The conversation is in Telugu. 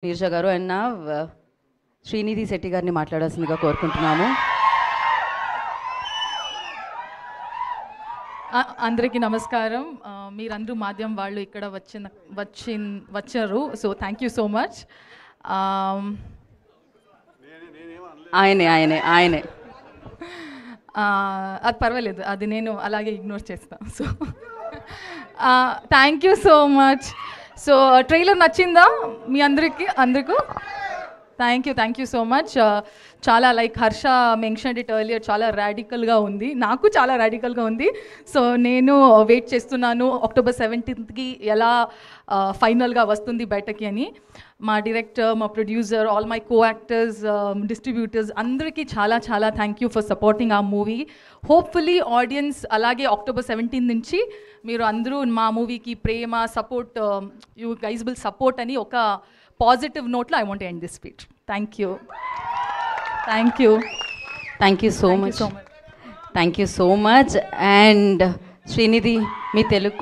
నీరజ గారు అండ్ నా శ్రీనిధి శెట్టి గారిని మాట్లాడాల్సిందిగా కోరుకుంటున్నాము. అందరికీ నమస్కారం. మీరందరూ మాధ్యమం వాళ్ళు ఇక్కడ వచ్చారు. So thank you so much. ఆయనే ఆయనే ఆయనే అది పర్వాలేదు, అది నేను అలాగే ఇగ్నోర్ చేస్తాను. So thank you so much. So trailer నచ్చిందా మీ అందరికీ? Thank you so much. చాలా like Harsha mention it earlier, చాలా రాడికల్గా ఉంది, నాకు చాలా రాడికల్గా ఉంది. సో నేను వెయిట్ చేస్తున్నాను October 17th ఎలా ఫైనల్గా వస్తుంది బయటకి అని. మా డైరెక్టర్, మా producer, all my co actors, distributors అందరికీ చాలా చాలా థ్యాంక్ యూ ఫర్ సపోర్టింగ్ ఆ మూవీ. హోప్ఫుల్లీ ఆడియన్స్ అలాగే October 17 నుంచి మీరు అందరూ మా మూవీకి ప్రేమ, support, you guys will support అని ఒక పాజిటివ్ నోట్లో I want end this speech. Thank you so much. Thank you so much. And Srinidhi, మీ తెలుగు